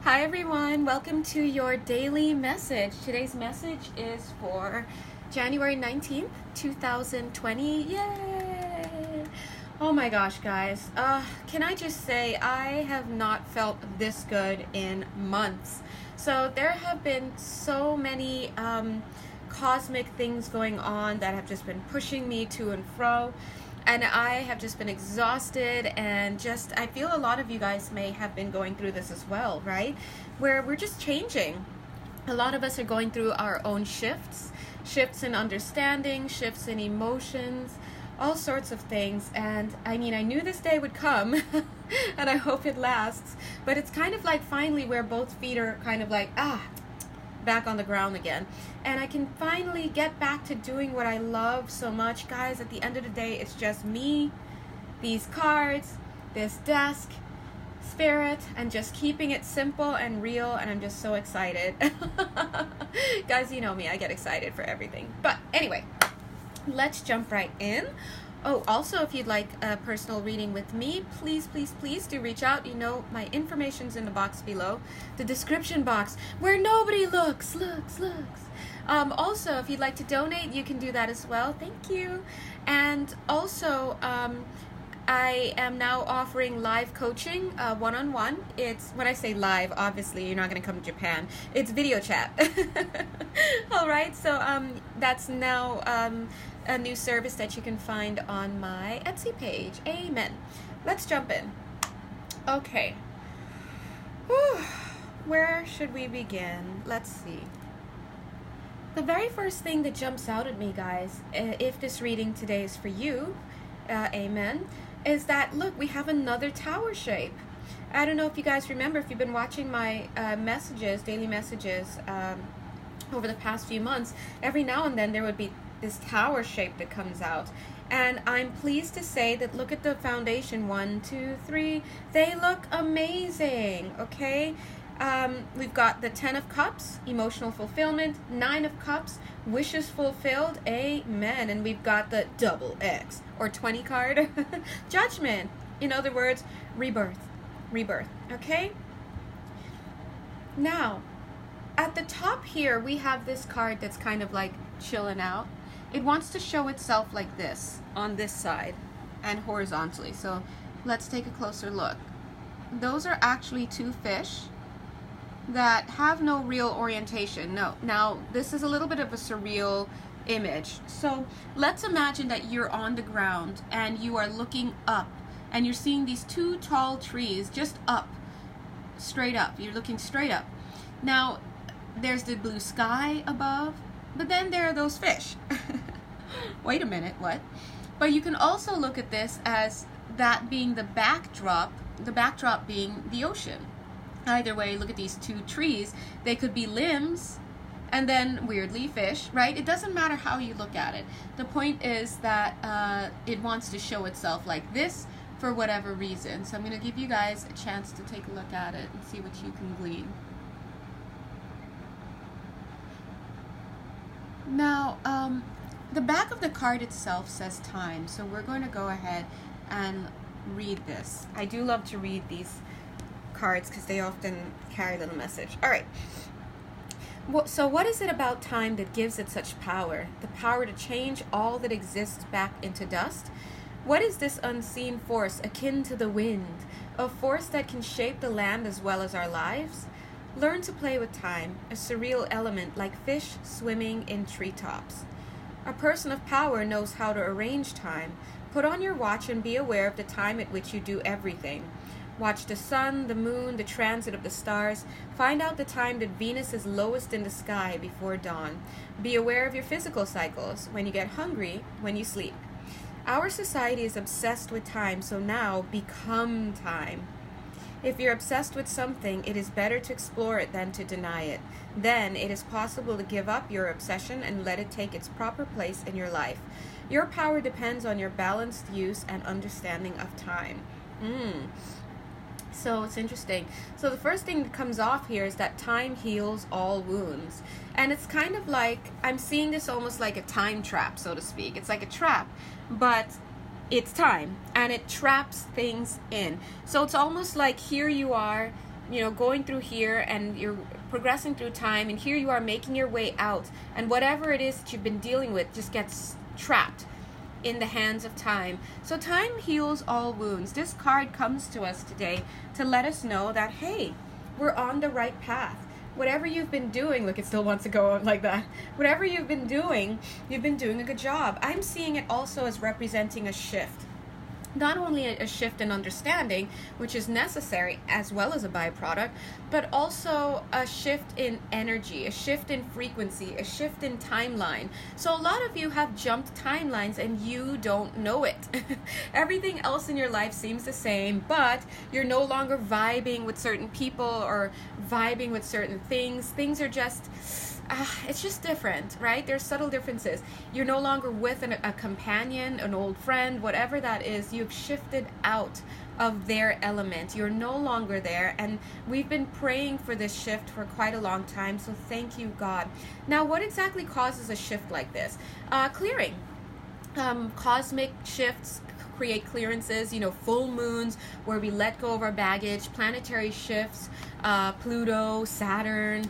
Hi everyone, welcome to your daily message. Today's message is for January 19th, 2020. Yay! Oh my gosh, guys. Can I just say I have not felt this good in months. So there have been so many cosmic things going on that have just been pushing me to and fro. And I have just been exhausted, and I feel a lot of you guys may have been going through this as well, right? Where we're just changing. A lot of us are going through our own shifts in understanding, shifts in emotions, all sorts of things. And I mean, I knew this day would come and I hope it lasts, but it's kind of like finally where both feet are kind of like, back on the ground again, and I can finally get back to doing what I love so much. Guys, at the end of the day, it's just me, these cards, this desk, spirit, and just keeping it simple and real, and I'm just so excited. Guys, you know me, I get excited for everything. But anyway, let's jump right in. Oh, also, if you'd like a personal reading with me, please do reach out. You know, my information's in the box below, the description box, where nobody looks. Also, if you'd like to donate, you can do that as well. Thank you. And also, I am now offering live coaching, one-on-one. It's, when I say live, obviously you're not going to come to Japan. It's video chat. All right, so that's now a new service that you can find on my Etsy page. Amen. Let's jump in. Okay. Whew. Where should we begin? Let's see. The very first thing that jumps out at me, guys, if this reading today is for you, amen, is that, look, we have another tower shape. I don't know if you guys remember, if you've been watching my daily messages over the past few months, every now and then there would be this tower shape that comes out. And I'm pleased to say that, look at the foundation, 1, 2, 3, they look amazing, okay? We've got the 10 of Cups, emotional fulfillment, 9 of Cups, wishes fulfilled, amen. And we've got the double X, or 20 card, judgment. In other words, rebirth, okay? Now, at the top here, we have this card that's kind of like chilling out. It wants to show itself like this, on this side, and horizontally. So let's take a closer look. Those are actually two fish that have no real orientation. No. Now, this is a little bit of a surreal image. So let's imagine that you're on the ground and you are looking up and you're seeing these two tall trees just up, straight up. You're looking straight up. Now, there's the blue sky above, but then there are those fish. Wait a minute, what? But you can also look at this as that being the backdrop being the ocean. Either way, look at these two trees. They could be limbs and then weirdly fish, right? It doesn't matter how you look at it. The point is that it wants to show itself like this for whatever reason. So I'm going to give you guys a chance to take a look at it and see what you can glean. Now, the back of the card itself says time, so we're going to go ahead and read this. I do love to read these cards because they often carry a little message. All right. So what is it about time that gives it such power? The power to change all that exists back into dust? What is this unseen force akin to the wind? A force that can shape the land as well as our lives? Learn to play with time, a surreal element like fish swimming in treetops. A person of power knows how to arrange time. Put on your watch and be aware of the time at which you do everything. Watch the sun, the moon, the transit of the stars. Find out the time that Venus is lowest in the sky before dawn. Be aware of your physical cycles, when you get hungry, when you sleep. Our society is obsessed with time, so now become time. If you're obsessed with something, it is better to explore it than to deny it. Then it is possible to give up your obsession and let it take its proper place in your life. Your power depends on your balanced use and understanding of time. So it's interesting. So the first thing that comes off here is that time heals all wounds. And it's kind of like, I'm seeing this almost like a time trap, so to speak. It's like a trap, but it's time, and it traps things in. So it's almost like here you are going through here, and you're progressing through time, and here you are making your way out, and whatever it is that you've been dealing with just gets trapped in the hands of time. So time heals all wounds. This card comes to us today to let us know that, hey, we're on the right path. Whatever you've been doing, look, it still wants to go like that. Whatever you've been doing a good job. I'm seeing it also as representing a shift. Not only a shift in understanding, which is necessary as well as a byproduct, but also a shift in energy, a shift in frequency, a shift in timeline. So a lot of you have jumped timelines and you don't know it. Everything else in your life seems the same, but you're no longer vibing with certain people or vibing with certain things. Things are just... it's just different, right? There's subtle differences. You're no longer with a companion, an old friend, whatever that is. You've shifted out of their element. You're no longer there. And we've been praying for this shift for quite a long time. So thank you, God. Now, what exactly causes a shift like this? Clearing. Cosmic shifts create clearances, full moons where we let go of our baggage, planetary shifts, Pluto, Saturn,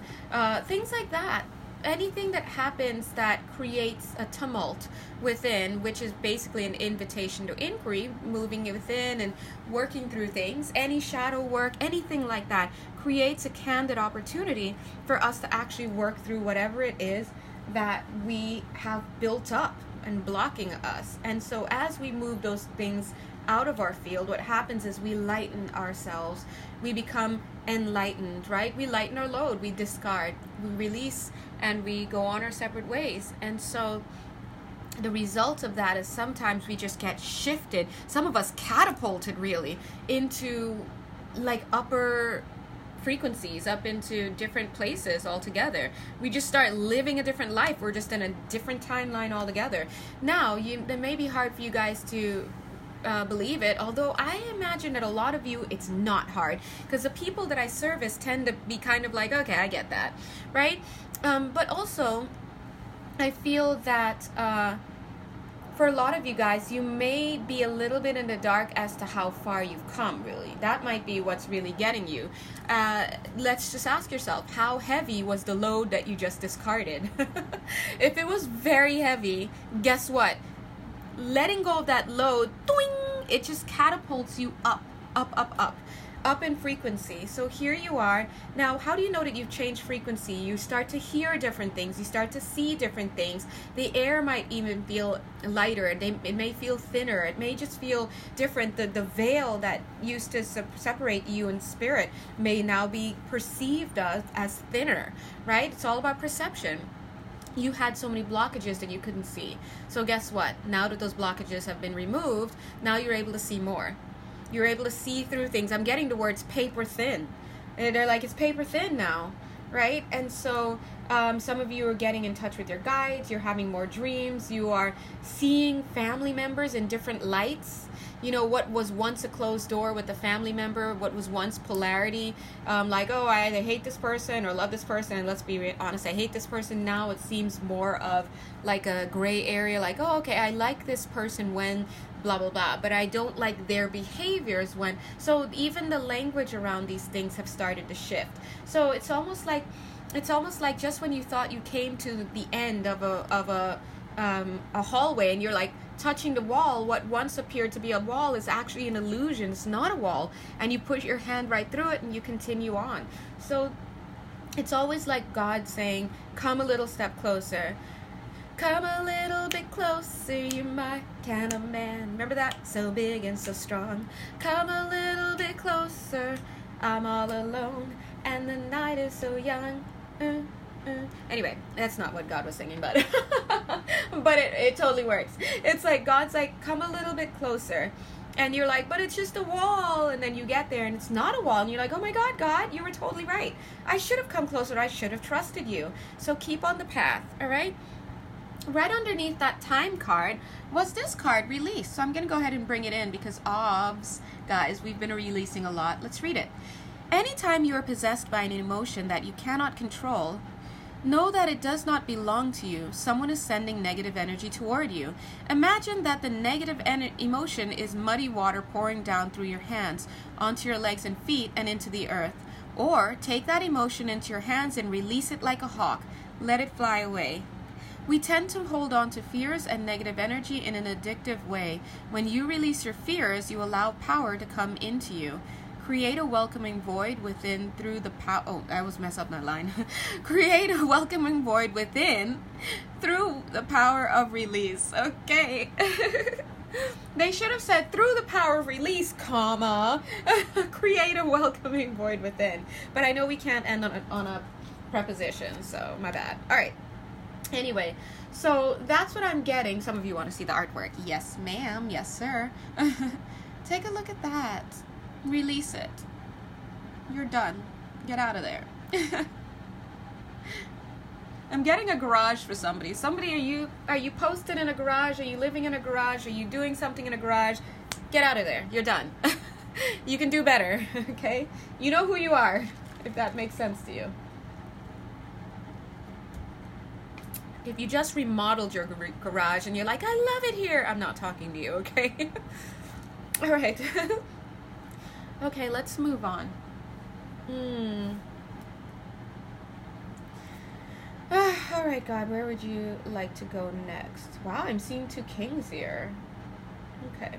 things like that. Anything that happens that creates a tumult within, which is basically an invitation to inquiry, moving within and working through things, any shadow work, anything like that, creates a candid opportunity for us to actually work through whatever it is that we have built up and blocking us. And so as we move those things out of our field, what happens is we lighten ourselves. We become enlightened, right? We lighten our load, we discard, we release, and we go on our separate ways. And so the result of that is sometimes we just get shifted, some of us catapulted really into like upper frequencies, up into different places altogether. We just start living a different life. We're just in a different timeline altogether. Now, it may be hard for you guys to believe it, although I imagine that a lot of you, it's not hard, because the people that I service tend to be kind of like, okay, I get that, right? But also, I feel that for a lot of you guys, you may be a little bit in the dark as to how far you've come, really. That might be what's really getting you. Let's just ask yourself, how heavy was the load that you just discarded? If it was very heavy, guess what? Letting go of that load, doing, it just catapults you up, up in frequency. So here you are. Now, how do you know that you've changed frequency? You start to hear different things. You start to see different things. The air might even feel lighter. It may feel thinner. It may just feel different. The veil that used to separate you and spirit may now be perceived as thinner, right? It's all about perception. You had so many blockages that you couldn't see. So guess what? Now that those blockages have been removed, now you're able to see more. You're able to see through things. I'm getting the words paper thin. And they're like, it's paper thin now, right? And so some of you are getting in touch with your guides. You're having more dreams. You are seeing family members in different lights. What was once a closed door with a family member, what was once polarity, like, oh, I either hate this person or love this person, and let's be honest, I hate this person. Now it seems more of like a gray area, like, oh, okay, I like this person when blah, blah, blah, but I don't like their behaviors when, so even the language around these things have started to shift. So it's almost like just when you thought you came to the end of a hallway and you're like touching the wall, what once appeared to be a wall is actually an illusion. It's not a wall, and you put your hand right through it and you continue on. So it's always like God saying, come a little step closer. Come a little bit closer, you're my kind of man. Remember that? So big and so strong. Come a little bit closer, I'm all alone, and the night is so young. Anyway, that's not what God was singing, but it totally works. It's like God's like, come a little bit closer, and you're like, but it's just a wall, and then you get there and it's not a wall, and you're like, oh my God, God, you were totally right. I should have come closer. I should have trusted you. So keep on the path. All right. Right underneath that time card was this card, release. So I'm going to go ahead and bring it in because guys, we've been releasing a lot. Let's read it. Anytime you are possessed by an emotion that you cannot control, know that it does not belong to you. Someone is sending negative energy toward you. Imagine that the negative emotion is muddy water pouring down through your hands, onto your legs and feet, and into the earth. Or take that emotion into your hands and release it like a hawk. Let it fly away. We tend to hold on to fears and negative energy in an addictive way. When you release your fears, you allow power to come into you. Create a welcoming void within through the power. Oh, I was mess up that line. Create a welcoming void within through the power of release. Okay. They should have said through the power of release, comma. Create a welcoming void within. But I know we can't end on a preposition, so my bad. All right. Anyway, so that's what I'm getting. Some of you want to see the artwork. Yes, ma'am. Yes, sir. Take a look at that. Release it. You're done. Get out of there. I'm getting a garage for somebody. Somebody, are you posted in a garage? Are you living in a garage? Are you doing something in a garage? Get out of there. You're done. You can do better, okay? You know who you are, if that makes sense to you. If you just remodeled your garage and you're like, I love it here, I'm not talking to you, okay? All right. Okay, let's move on. All right, God, where would you like to go next? Wow, I'm seeing 2 kings here. Okay.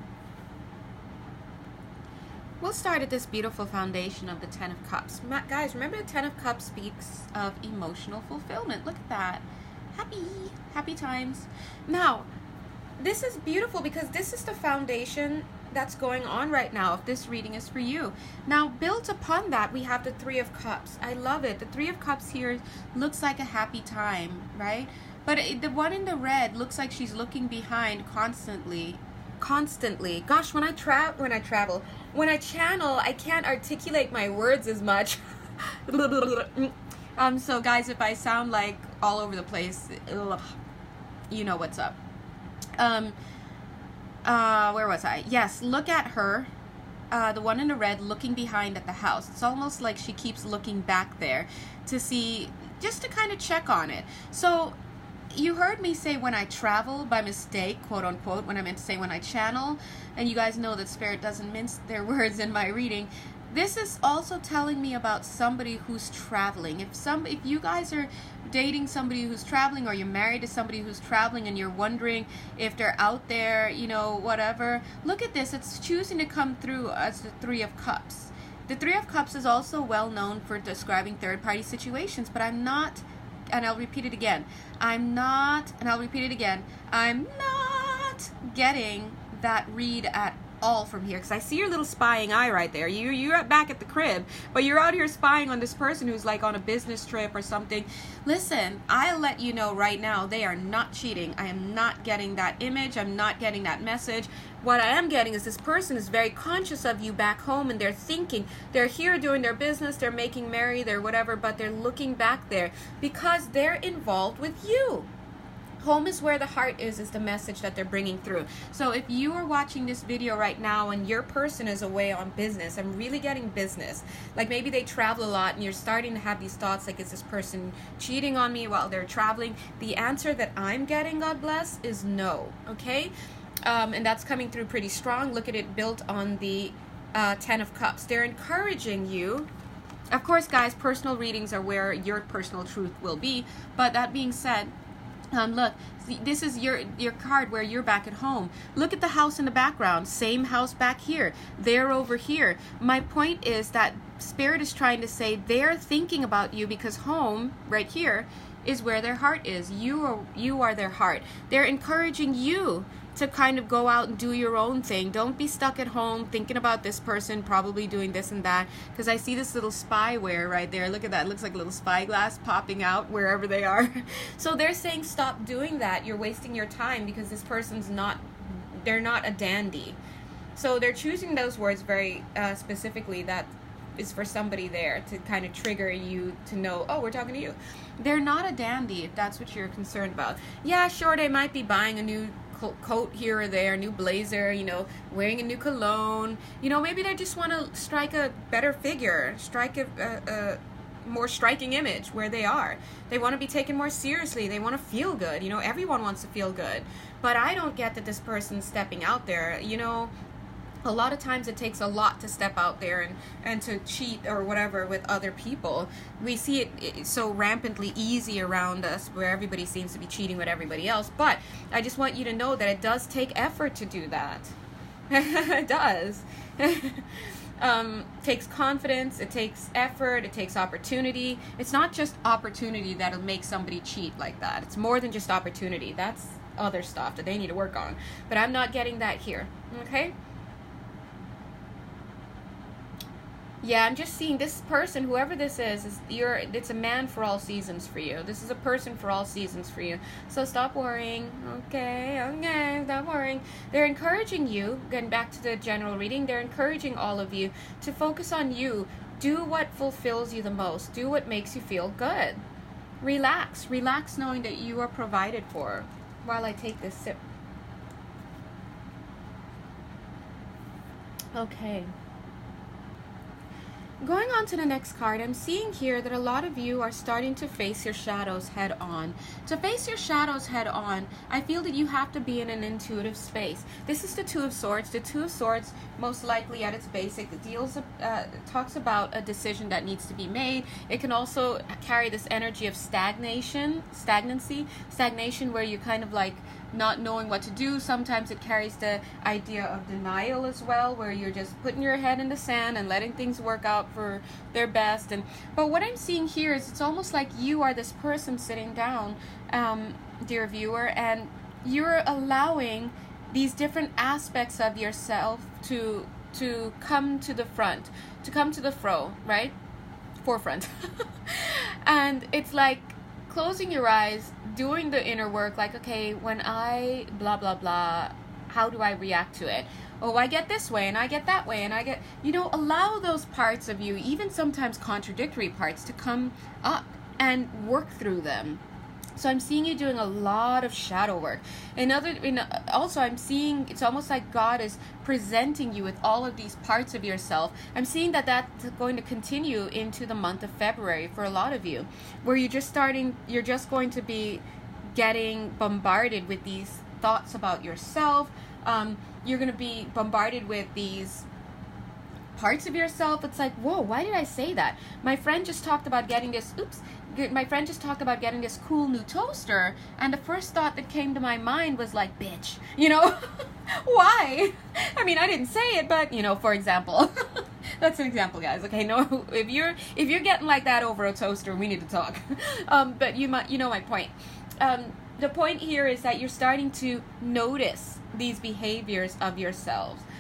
We'll start at this beautiful foundation of the 10 of Cups. Guys, remember the 10 of Cups speaks of emotional fulfillment. Look at that. Happy times. Now, this is beautiful because this is the foundation that's going on right now, if this reading is for you. Now, built upon that, we have the 3 of Cups. I love it. The 3 of Cups here looks like a happy time, right? But the one in the red looks like she's looking behind constantly. Gosh, when I channel, I can't articulate my words as much. So guys, if I sound like all over the place, you know what's up. Where was I? Yes, look at her, the one in the red looking behind at the house. It's almost like she keeps looking back there to see, just to kind of check on it. So you heard me say when I travel by mistake, quote unquote, when I meant to say when I channel, and you guys know that Spirit doesn't mince their words in my reading. This is also telling me about somebody who's traveling. If you guys are dating somebody who's traveling, or you're married to somebody who's traveling and you're wondering if they're out there, you know, whatever, look at this. It's choosing to come through as the 3 of Cups. The 3 of Cups is also well known for describing third-party situations, but I'm not, and I'll repeat it again, I'm not getting that read at all from here, because I see your little spying eye right there. You're back at the crib, but you're out here spying on this person who's like on a business trip or something. Listen, I'll let you know right now, they are not cheating. I am not getting that image. I'm not getting that message. What I am getting is this person is very conscious of you back home, and they're thinking, they're here doing their business, they're making merry, they're whatever, but they're looking back there because they're involved with you. Home is where the heart is the message that they're bringing through. So if you are watching this video right now and your person is away on business, I'm really getting business. Like maybe they travel a lot and you're starting to have these thoughts like, is this person cheating on me while they're traveling? The answer that I'm getting, God bless, is no, okay? And that's coming through pretty strong. Look at it built on the 10 of Cups. They're encouraging you. Of course, guys, personal readings are where your personal truth will be. But that being said, look, this is your card where you're back at home. Look at the house in the background. Same house back here. They're over here. My point is that Spirit is trying to say they're thinking about you because home, right here, is where their heart is. You are their heart. They're encouraging you to kind of go out and do your own thing. Don't be stuck at home thinking about this person probably doing this and that, because I see this little spyware right there. Look at that. It looks like a little spyglass popping out wherever they are. So they're saying stop doing that. You're wasting your time because this person's they're not a dandy. So they're choosing those words very specifically. That is for somebody there to kind of trigger you to know, oh, we're talking to you. They're not a dandy if that's what you're concerned about. Yeah, sure, they might be buying a new coat here or there, new blazer, you know, wearing a new cologne, you know, maybe they just want to strike a better figure, strike a more striking image where they are. They want to be taken more seriously. They want to feel good. You know, everyone wants to feel good. But I don't get that this person's stepping out there. You know, A lot of times it takes a lot to step out there and to cheat or whatever with other people. We see it so rampantly easy around us, where everybody seems to be cheating with everybody else. But I just want you to know that it does take effort to do that. It does. Takes confidence, it takes effort, it takes opportunity. It's not just opportunity that'll make somebody cheat like that. It's more than just opportunity. That's other stuff that they need to work on. But I'm not getting that here. Okay? Yeah, I'm just seeing this person, whoever this is it's a man for all seasons for you. This is a person for all seasons for you. So stop worrying. Okay, stop worrying. They're encouraging you, getting back to the general reading, they're encouraging all of you to focus on you. Do what fulfills you the most. Do what makes you feel good. Relax. Relax knowing that you are provided for. While I take this sip. Okay. Going on to the next card, I'm seeing here that a lot of you are starting to face your shadows head on. To face your shadows head on, I feel that you have to be in an intuitive space. This is the Two of Swords. The Two of Swords, most likely at its basic, talks about a decision that needs to be made. It can also carry this energy of stagnation where you're kind of like not knowing what to do. Sometimes it carries the idea of denial as well, where you're just putting your head in the sand and letting things work out for their best. But what I'm seeing here is it's almost like you are this person sitting down, dear viewer, and you're allowing these different aspects of yourself to come to the front, to come to the forefront. And it's like closing your eyes, doing the inner work, like, okay, when I blah blah blah, how do I react to it? Oh, I get this way and I get that way and I get, allow those parts of you, even sometimes contradictory parts, to come up and work through them. So I'm seeing you doing a lot of shadow work. Also, I'm seeing it's almost like God is presenting you with all of these parts of yourself. I'm seeing that that's going to continue into the month of February for a lot of you, where you're just going to be getting bombarded with these thoughts about yourself. You're going to be bombarded with these parts of yourself. It's like, whoa, why did I say that? My friend just talked about getting this cool new toaster, and the first thought that came to my mind was like, bitch, why? I mean, I didn't say it, but for example. That's an example, guys. Okay, no, if you're getting like that over a toaster, we need to talk. But you know my point. The point here is that you're starting to notice these behaviors of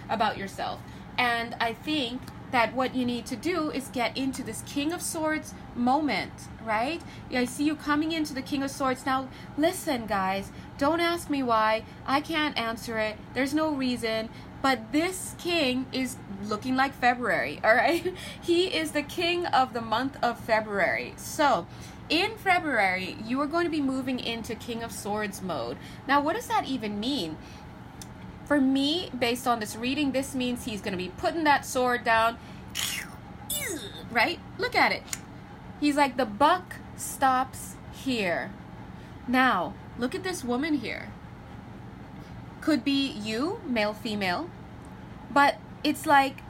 about yourself. And I think that what you need to do is get into this King of Swords moment, right? I see you coming into the King of Swords. Now, listen, guys, don't ask me why. I can't answer it. There's no reason. But this king is looking like February, all right? He is the king of the month of February. So, in February, you are going to be moving into King of Swords mode. Now, what does that even mean? For me, based on this reading, this means he's going to be putting that sword down, right? Look at it. He's like, the buck stops here. Now, look at this woman here. Could be you, male, female, but it's like,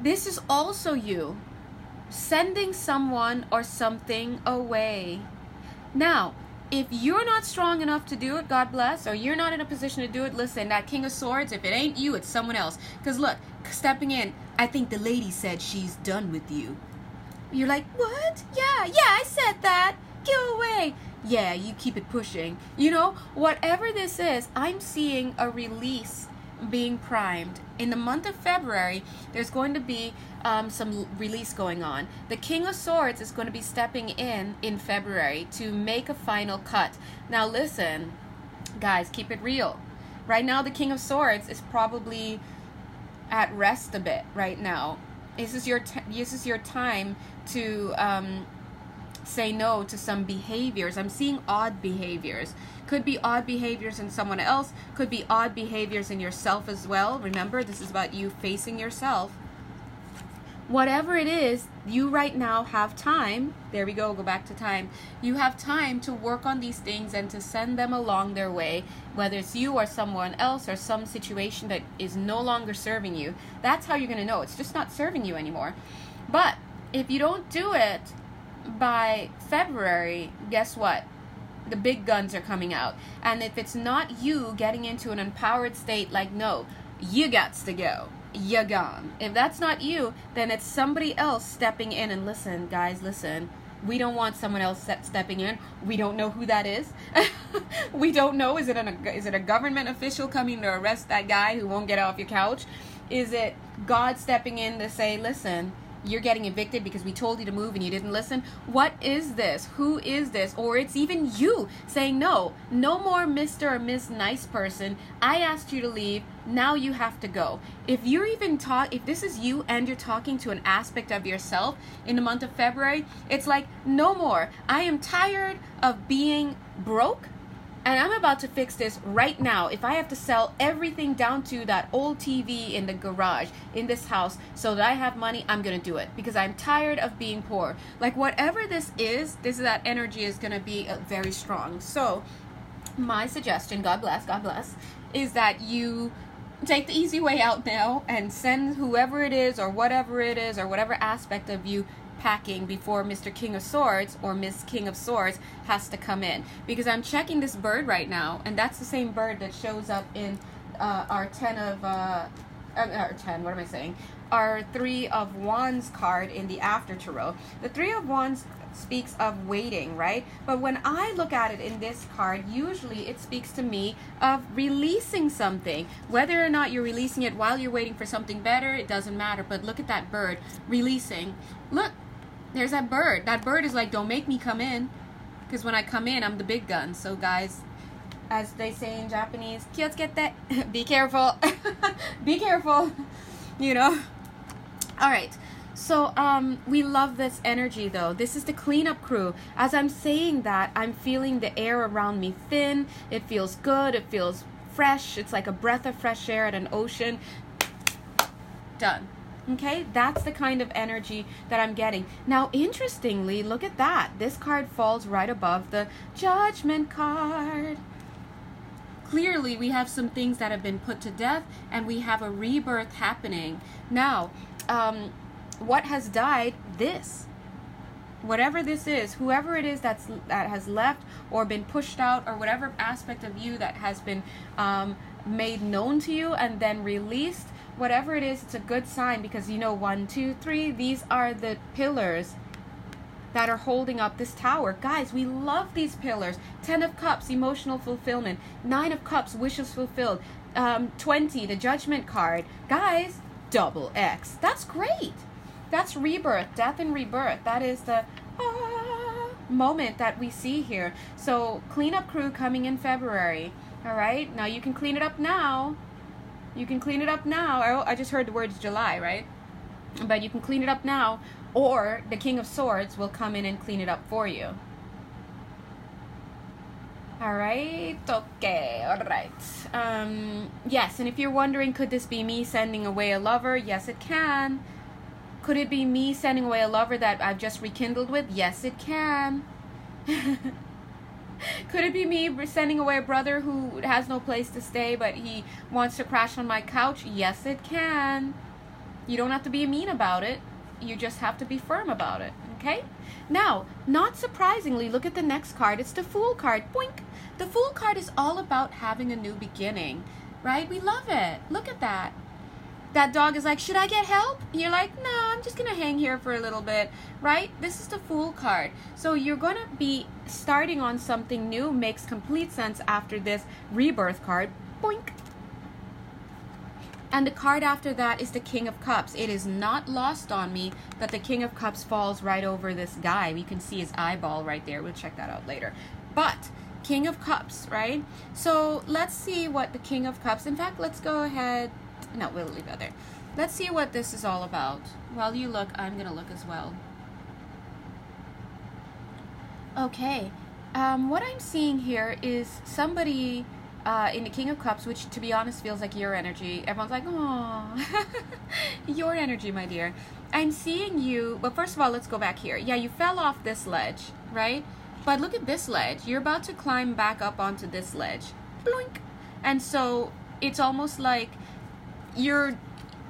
this is also you sending someone or something away. Now, if you're not strong enough to do it, God bless, or you're not in a position to do it, listen, that King of Swords, if it ain't you, it's someone else. Because look, stepping in, I think the lady said she's done with you. You're like, what? Yeah, I said that. Go away. Yeah, you keep it pushing. Whatever this is, I'm seeing a release being primed. In the month of February, there's going to be some release going on. The King of Swords is going to be stepping in February to make a final cut. Now listen, guys, keep it real. Right now, the King of Swords is probably at rest a bit right now. This is your time to say no to some behaviors. I'm seeing odd behaviors. Could be odd behaviors in someone else. Could be odd behaviors in yourself as well. Remember, this is about you facing yourself. whatever it is, you right now have time. There we go back to time. You have time to work on these things and to send them along their way, whether it's you or someone else or some situation that is no longer serving you. That's how you're going to know it's just not serving you anymore. But if you don't do it by February, guess what? The big guns are coming out. And if it's not you getting into an empowered state, like, no, you gots to go, you're gone. If that's not you, then it's somebody else stepping in. And listen, guys, listen, we don't want someone else stepping in. We don't know who that is. We don't know. Is it a government official coming to arrest that guy who won't get off your couch? Is it God stepping in to say, listen, you're getting evicted because we told you to move and you didn't listen? What is this? Who is this? Or it's even you saying, no more Mr. or Miss Nice Person. I asked you to leave. Now you have to go. If you're even if this is you and you're talking to an aspect of yourself in the month of February, it's like, no more. I am tired of being broke. And I'm about to fix this right now. If I have to sell everything down to that old TV in the garage in this house so that I have money, I'm going to do it. Because I'm tired of being poor. Like, whatever this is, that energy is going to be very strong. So my suggestion, God bless, is that you take the easy way out now and send whoever it is or whatever it is or whatever aspect of you packing before Mr. King of Swords or Miss King of Swords has to come in. Because I'm checking this bird right now, and that's the same bird that shows up in our 10 of our 3 of Wands card in the After Tarot. The 3 of Wands speaks of waiting, right? But when I look at it in this card, usually it speaks to me of releasing something. Whether or not you're releasing it while you're waiting for something better, it doesn't matter. But look at that bird releasing. Look, there's that bird. That bird is like, don't make me come in, because when I come in, I'm the big gun. So guys, as they say in Japanese, "Kiyotsukete," be careful. Be careful, you know. All right. So we love this energy, though. This is the cleanup crew. As I'm saying that, I'm feeling the air around me thin. It feels good. It feels fresh. It's like a breath of fresh air at an ocean. Done. Okay, that's the kind of energy that I'm getting. Now, interestingly, look at that. This card falls right above the Judgment card. Clearly, we have some things that have been put to death, and we have a rebirth happening. Now, what has died? This. Whatever this is, whoever it is that has left or been pushed out, or whatever aspect of you that has been made known to you and then released, whatever it is, it's a good sign, because 1, 2, 3, these are the pillars that are holding up this tower. Guys, we love these pillars. 10 of Cups, emotional fulfillment. 9 of Cups, wishes fulfilled. 20, the Judgment card. Guys, double X. That's great. That's rebirth, death and rebirth. That is the moment that we see here. So, cleanup crew coming in February. All right? Now, you can clean it up now. You can clean it up now. I just heard the words July, right? But you can clean it up now, or the King of Swords will come in and clean it up for you. All right. Okay. All right. Yes, and if you're wondering, could this be me sending away a lover? Yes, it can. Could it be me sending away a lover that I've just rekindled with? Yes, it can. Could it be me sending away a brother who has no place to stay, but he wants to crash on my couch? Yes, it can. You don't have to be mean about it. You just have to be firm about it, okay? Now, not surprisingly, look at the next card. It's the Fool card. Boink! The Fool card is all about having a new beginning, right? We love it. Look at that. That dog is like, should I get help? You're like, no, I'm just going to hang here for a little bit, right? This is the Fool card. So you're going to be starting on something new. Makes complete sense after this rebirth card. Boink. And the card after that is the King of Cups. It is not lost on me that the King of Cups falls right over this guy. We can see his eyeball right there. We'll check that out later. But King of Cups, right? So let's see what the King of Cups... In fact, let's go ahead... No, we'll leave that there. Let's see what this is all about. While you look, I'm going to look as well. Okay. What I'm seeing here is somebody in the King of Cups, which to be honest feels like your energy. Everyone's like, oh, your energy, my dear. I'm seeing you, but first of all, let's go back here. Yeah, you fell off this ledge, right? But look at this ledge. You're about to climb back up onto this ledge. Bloink. And so it's almost like you're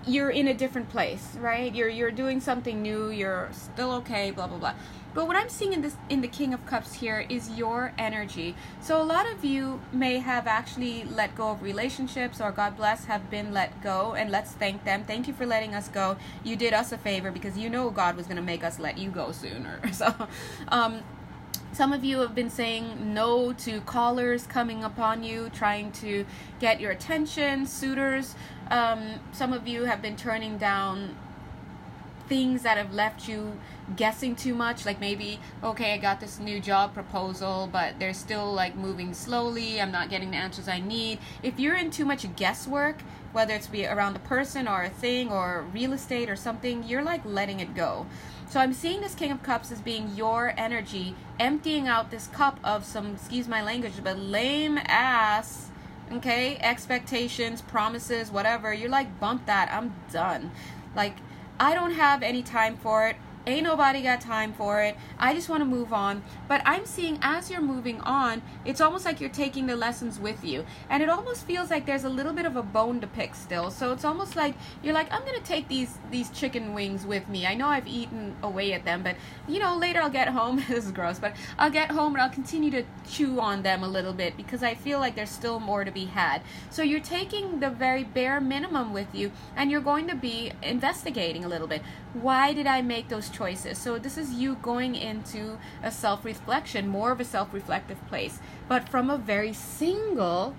in a different place, right? You're doing something new. You're still okay, blah, blah, blah. But what I'm seeing in the King of Cups here is your energy. So a lot of you may have actually let go of relationships, or God bless, have been let go, and let's thank them. Thank you for letting us go. You did us a favor, because you know God was going to make us let you go sooner. So some of you have been saying no to callers coming upon you, trying to get your attention, suitors. Some of you have been turning down things that have left you guessing too much, like maybe, okay, I got this new job proposal, but they're still like moving slowly, I'm not getting the answers I need. If you're in too much guesswork, whether it's be around a person or a thing or real estate or something, you're like letting it go. So I'm seeing this King of Cups as being your energy, emptying out this cup of some, excuse my language, but lame ass, okay, expectations, promises, whatever. You're like, bump that, I'm done. Like, I don't have any time for it. Ain't nobody got time for it. I just want to move on. But I'm seeing as you're moving on, it's almost like you're taking the lessons with you. And it almost feels like there's a little bit of a bone to pick still. So it's almost like you're like, I'm going to take these chicken wings with me. I know I've eaten away at them, but you know, later I'll get home. This is gross, but I'll get home and I'll continue to chew on them a little bit, because I feel like there's still more to be had. So you're taking the very bare minimum with you, and you're going to be investigating a little bit. Why did I make those choices? So this is you going into a self-reflection, more of a self-reflective place, but from a very single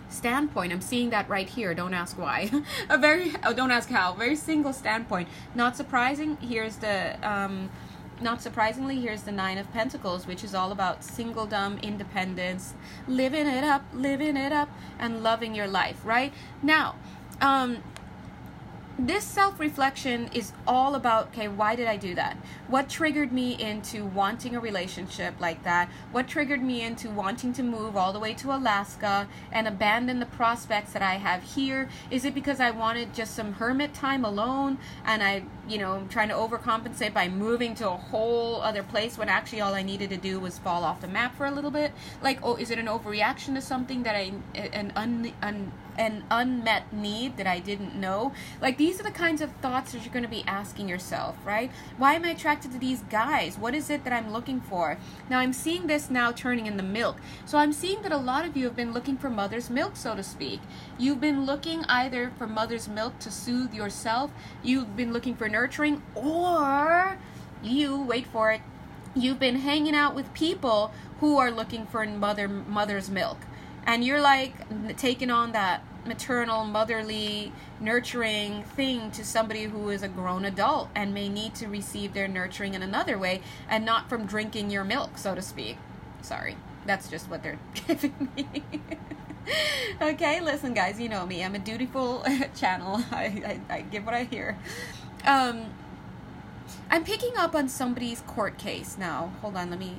standpoint. I'm seeing that right here. Don't ask why. Don't ask how. Very single standpoint. Not surprisingly, here's the Nine of Pentacles, which is all about singledom, independence, living it up, and loving your life. Right now, this self-reflection is all about, okay, why did I do that? What triggered me into wanting a relationship like that? What triggered me into wanting to move all the way to Alaska and abandon the prospects that I have here? Is it because I wanted just some hermit time alone, and I'm trying to overcompensate by moving to a whole other place when actually all I needed to do was fall off the map for a little bit? Like, oh, is it an overreaction to something that an unmet need that I didn't know? Like, these are the kinds of thoughts that you're going to be asking yourself, right? Why am I attracted to these guys? What is it that I'm looking for? Now I'm seeing this now turning in the milk. So I'm seeing that a lot of you have been looking for mother's milk, so to speak. You've been looking either for mother's milk to soothe yourself, you've been looking for nurturing, or wait for it, you've been hanging out with people who are looking for mother's milk. And you're like taking on that maternal, motherly, nurturing thing to somebody who is a grown adult and may need to receive their nurturing in another way, and not from drinking your milk, so to speak. Sorry, that's just what they're giving me. Okay, listen guys, you know me. I'm a dutiful channel. I give what I hear. I'm picking up on somebody's court case now. Hold on, let me...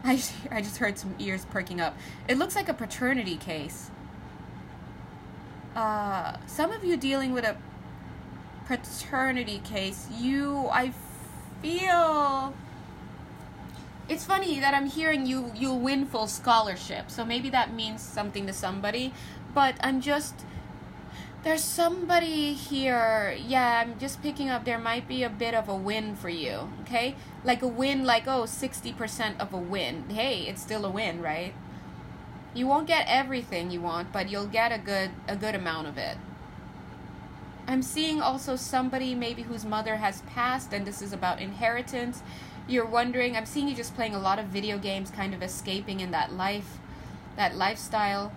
I just heard some ears perking up. It looks like a paternity case. Some of you dealing with a paternity case. I feel... It's funny that I'm hearing you'll win full scholarship. So maybe that means something to somebody. But there's somebody here, yeah, I'm just picking up, there might be a bit of a win for you, okay? Like a win, like, 60% of a win. Hey, it's still a win, right? You won't get everything you want, but you'll get a good amount of it. I'm seeing also somebody maybe whose mother has passed, and this is about inheritance. You're wondering, I'm seeing you just playing a lot of video games, kind of escaping in that lifestyle.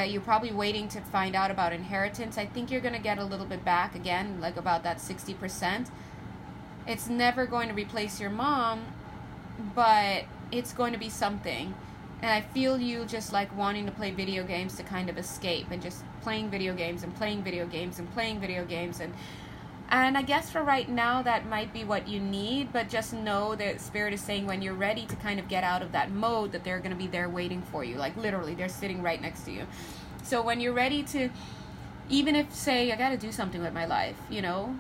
You're probably waiting to find out about inheritance. I think you're going to get a little bit back again, like about that 60%. It's never going to replace your mom, but it's going to be something. And I feel you just like wanting to play video games to kind of escape, and just playing video games and playing video games and playing video games. And And I guess for right now, that might be what you need, but just know that Spirit is saying when you're ready to kind of get out of that mode, that they're going to be there waiting for you. Like literally, they're sitting right next to you. So when you're ready to, even if, say, I got to do something with my life, you know,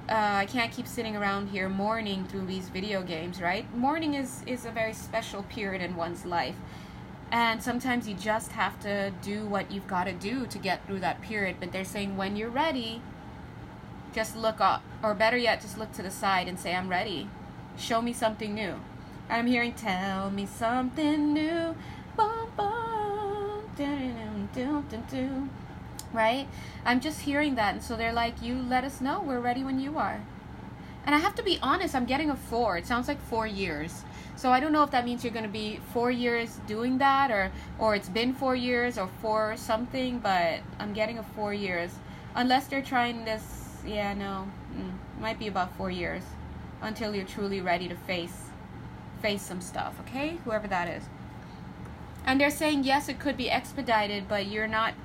I can't keep sitting around here mourning through these video games, right? Mourning is a very special period in one's life. And sometimes you just have to do what you've got to do to get through that period. But they're saying when you're ready, just look up, or better yet, just look to the side and say, I'm ready. Show me something new. And I'm hearing, tell me something new. Bum, bum, dum, dum, dum, dum. Right? I'm just hearing that. And so they're like, you let us know. We're ready when you are. And I have to be honest, I'm getting a 4. It sounds like 4 years. So I don't know if that means you're going to be 4 years doing that, or it's been 4 years or 4 something, but I'm getting a 4 years. Unless they're trying this. Yeah, no, might be about 4 years until you're truly ready to face some stuff, okay? Whoever that is. And they're saying, yes, it could be expedited, but you're not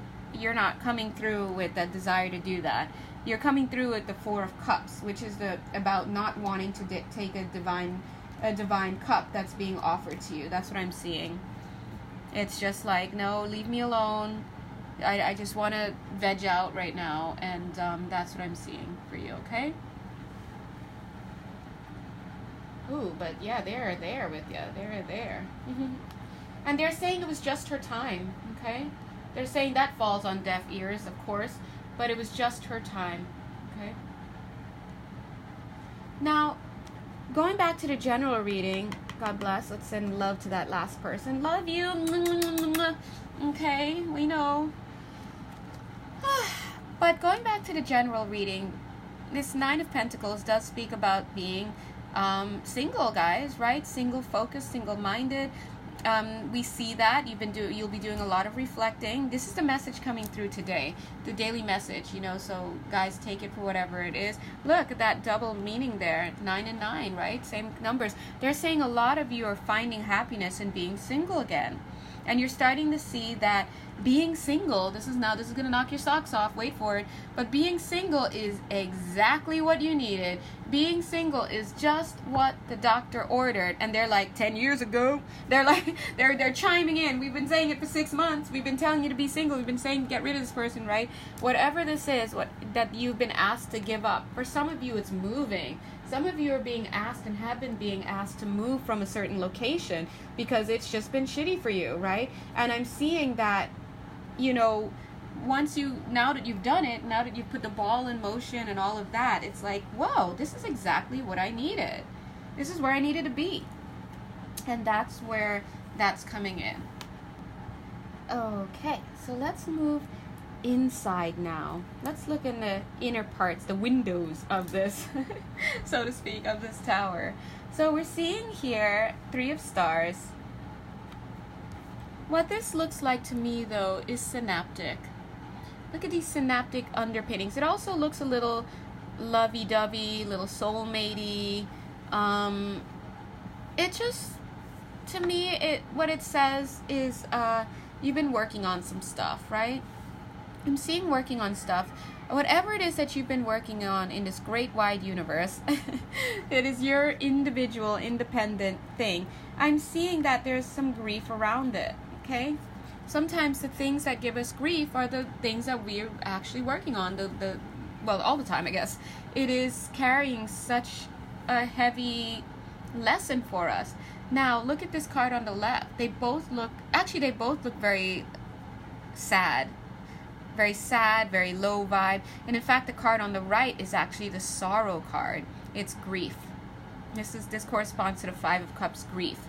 coming through with the desire to do that. You're coming through with the 4 of Cups, which is about not wanting to take a divine cup that's being offered to you. That's what I'm seeing. It's just like, no, leave me alone. I just want to veg out right now, and that's what I'm seeing for you, okay? Ooh, but yeah, they're there with you. They're there. And they're saying it was just her time, okay? They're saying that falls on deaf ears, of course, but it was just her time, okay? Now, going back to the general reading, God bless, let's send love to that last person. Love you. Okay, we know. But going back to the general reading, this 9 of Pentacles does speak about being single, guys, right? Single focused, single-minded. We see that you'll be doing a lot of reflecting. This is the message coming through today, the daily message, you know, so guys, take it for whatever it is. Look at that double meaning there, 9 and 9, right? Same numbers. They're saying a lot of you are finding happiness in being single again. And you're starting to see that being single, this is going to knock your socks off, wait for it, but being single is exactly what you needed. Being single is just what the doctor ordered. And they're like, 10 years ago, they're like, they're chiming in. We've been saying it for 6 months. We've been telling you to be single. We've been saying get rid of this person, right? Whatever this is, that you've been asked to give up. For some of you, it's moving. Some of you are being asked and have been being asked to move from a certain location because it's just been shitty for you, right? And I'm seeing that, you know, now that you've done it, now that you've put the ball in motion and all of that, it's like, whoa, this is exactly what I needed. This is where I needed to be. And that's where that's coming in. Okay, so let's move inside now. Let's look in the inner parts, the windows of this, so to speak, of this tower. So we're seeing here 3 of Stars. What this looks like to me, though, is synaptic. Look at these synaptic underpinnings. It also looks a little lovey-dovey, little soulmatey. It just, to me, what it says is you've been working on some stuff, right? I'm seeing working on stuff. Whatever it is that you've been working on in this great wide universe, it is your individual, independent thing. I'm seeing that there's some grief around it, okay? Sometimes the things that give us grief are the things that we're actually working on. Well, all the time, I guess. It is carrying such a heavy lesson for us. Now, look at this card on the left. They both look very sad. Very sad, very low vibe. And in fact, the card on the right is actually the sorrow card. It's grief. This corresponds to the 5 of Cups, grief.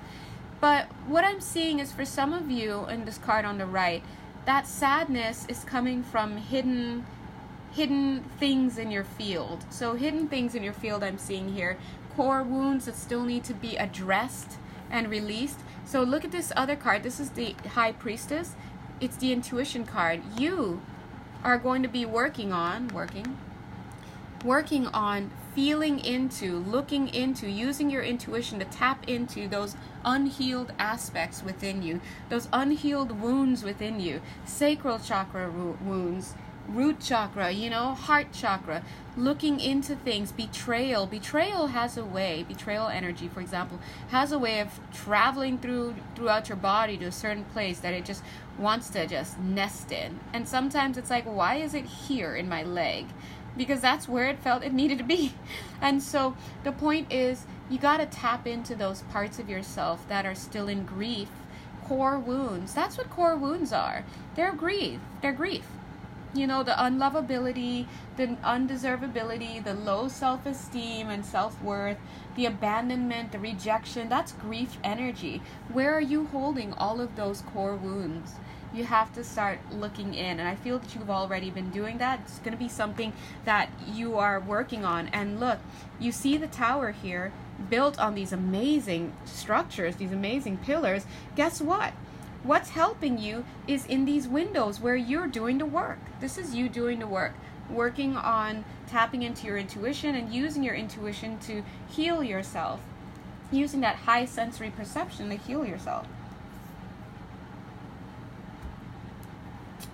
But what I'm seeing is for some of you in this card on the right, that sadness is coming from hidden things in your field. So hidden things in your field I'm seeing here. Core wounds that still need to be addressed and released. So look at this other card. This is the High Priestess. It's the intuition card. You are going to be working on feeling into, looking into, using your intuition to tap into those unhealed aspects within you, those unhealed wounds within you, sacral chakra wounds, root chakra, you know, heart chakra, looking into things. Betrayal has a way, betrayal energy, for example, has a way of traveling throughout your body to a certain place that it just wants to just nest in. And sometimes it's like, why is it here in my leg? Because that's where it felt it needed to be. And so the point is, you got to tap into those parts of yourself that are still in grief. Core wounds, that's what core wounds are. They're grief. You know, the unlovability, the undeservability, the low self-esteem and self-worth, the abandonment, the rejection, that's grief energy. Where are you holding all of those core wounds? You have to start looking in, and I feel that you've already been doing that. It's going to be something that you are working on. And look, you see the tower here built on these amazing structures, these amazing pillars. Guess what? What's helping you is in these windows where you're doing the work. This is you doing the work, working on tapping into your intuition and using your intuition to heal yourself, using that high sensory perception to heal yourself.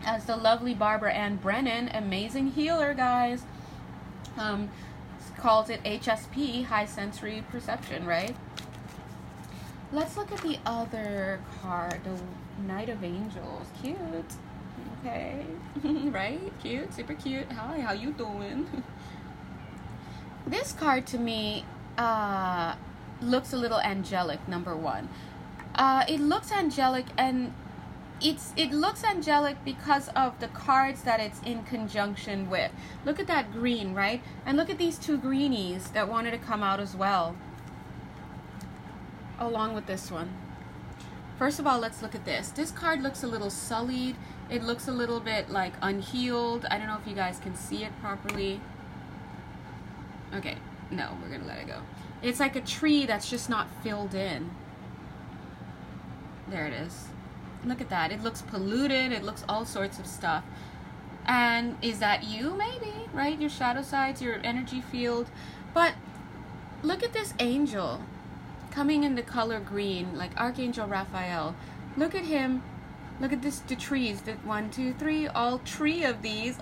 As the lovely Barbara Ann Brennan, amazing healer, guys, calls it HSP, high sensory perception, right? Let's look at the other card, the Knight of Angels. Cute. Okay. Right? Cute. Super cute. Hi, how you doing? This card to me looks a little angelic, number one. It looks angelic, and it looks angelic because of the cards that it's in conjunction with. Look at that green, right? And look at these two greenies that wanted to come out as well, along with this one. First of all, let's look at this. This card looks a little sullied. It looks a little bit like unhealed. I don't know if you guys can see it properly. Okay, no, we're gonna let it go. It's like a tree that's just not filled in. There it is. Look at that. It looks polluted. It looks all sorts of stuff. And is that you? Maybe, right? Your shadow sides, your energy field. But look at this angel coming in the color green, like Archangel Raphael. Look at him. Look at this, the trees. The 1, 2, 3, all three of these.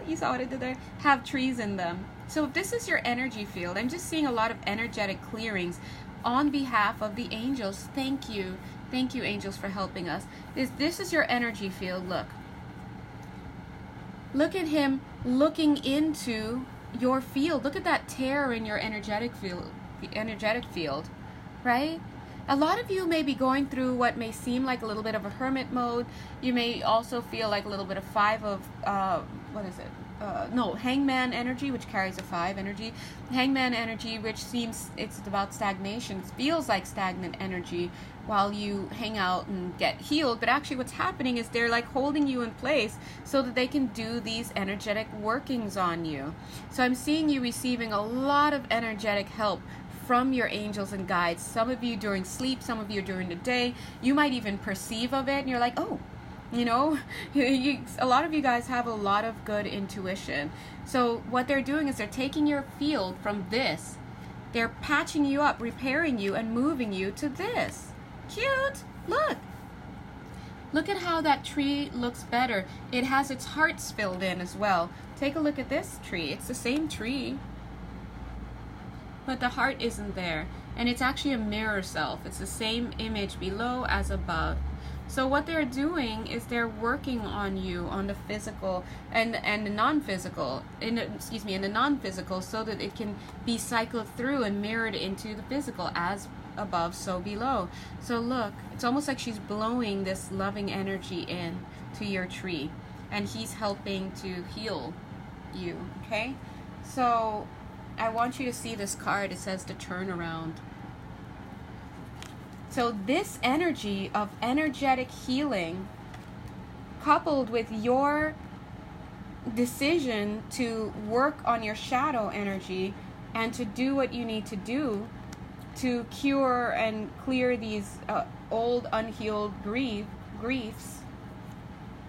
You saw what I did there? Have trees in them. So if this is your energy field, I'm just seeing a lot of energetic clearings on behalf of the angels. Thank you. Thank you, angels, for helping us. This is your energy field. Look. Look at him looking into your field. Look at that tear in your energetic field, right? A lot of you may be going through what may seem like a little bit of a hermit mode. You may also feel like a little bit of Hangman energy, which carries a 5 energy. Hangman energy, which seems it's about stagnation. It feels like stagnant energy while you hang out and get healed. But actually what's happening is they're like holding you in place so that they can do these energetic workings on you. So I'm seeing you receiving a lot of energetic help from your angels and guides. Some of you during sleep, some of you during the day. You might even perceive of it and you're like, oh, you know, a lot of you guys have a lot of good intuition. So what they're doing is they're taking your field from this. They're patching you up, repairing you, and moving you to this. Cute. Look. Look at how that tree looks better. It has its hearts filled in as well. Take a look at this tree. It's the same tree, but the heart isn't there. And it's actually a mirror self. It's the same image below as above. So what they're doing is they're working on you on the physical and the non-physical, in the non-physical, so that it can be cycled through and mirrored into the physical, as above, so below. So look, it's almost like she's blowing this loving energy in to your tree, and he's helping to heal you, okay? So I want you to see this card. It says the turnaround. So this energy of energetic healing, coupled with your decision to work on your shadow energy and to do what you need to do to cure and clear these old unhealed griefs,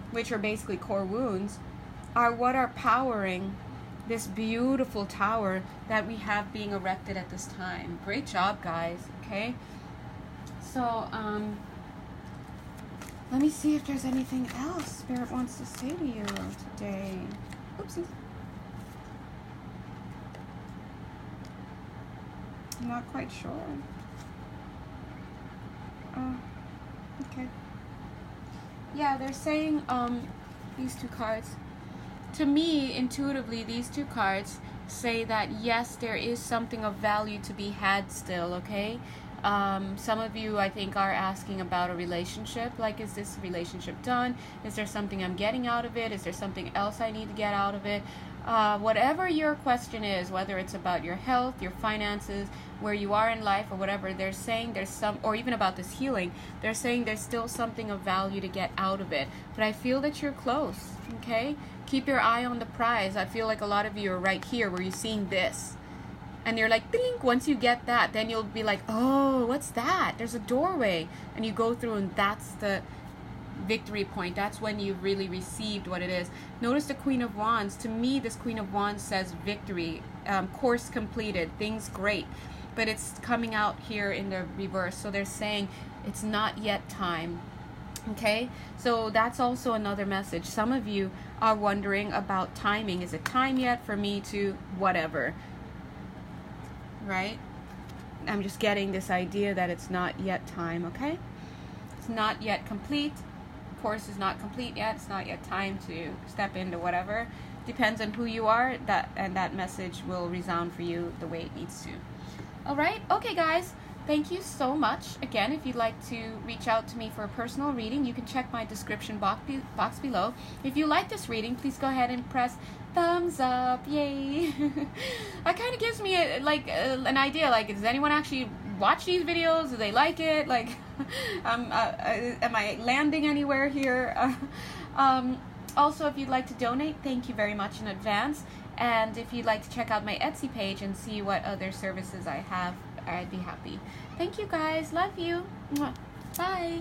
which are basically core wounds, are what are powering this beautiful tower that we have being erected at this time. Great job, guys. Okay. So, Let me see if there's anything else Spirit wants to say to you today. Oopsies. I'm not quite sure. Oh, okay. Yeah, they're saying these two cards. To me, intuitively, these two cards say that yes, there is something of value to be had still, okay? Some of you, I think, are asking about a relationship. Like, is this relationship done? Is there something I'm getting out of it? Is there something else I need to get out of it? Whatever your question is, whether it's about your health, your finances, where you are in life, or whatever, they're saying there's some, or even about this healing, they're saying there's still something of value to get out of it. But I feel that you're close, okay? Keep your eye on the prize. I feel like a lot of you are right here where you're seeing this. And you're like, blink, once you get that, then you'll be like, oh, what's that? There's a doorway. And you go through, and that's the victory point. That's when you've really received what it is. Notice the Queen of Wands. To me, this Queen of Wands says victory, course completed, things great. But it's coming out here in the reverse. So they're saying it's not yet time. Okay, so that's also another message. Some of you are wondering about timing. Is it time yet for me to whatever? Right? I'm just getting this idea that it's not yet time, okay? It's not yet complete. Course is not complete yet. It's not yet time to step into whatever. Depends on who you are, that message will resound for you the way it needs to. All right? Okay, guys. Thank you so much. Again, if you'd like to reach out to me for a personal reading, you can check my description box below. If you like this reading, please go ahead and press thumbs up. Yay. That kind of gives me an idea. Like, does anyone actually watch these videos? Do they like it? Like, am I landing anywhere here? Also, if you'd like to donate, thank you very much in advance. And if you'd like to check out my Etsy page and see what other services I have, I'd be happy. Thank you, guys. Love you. Bye.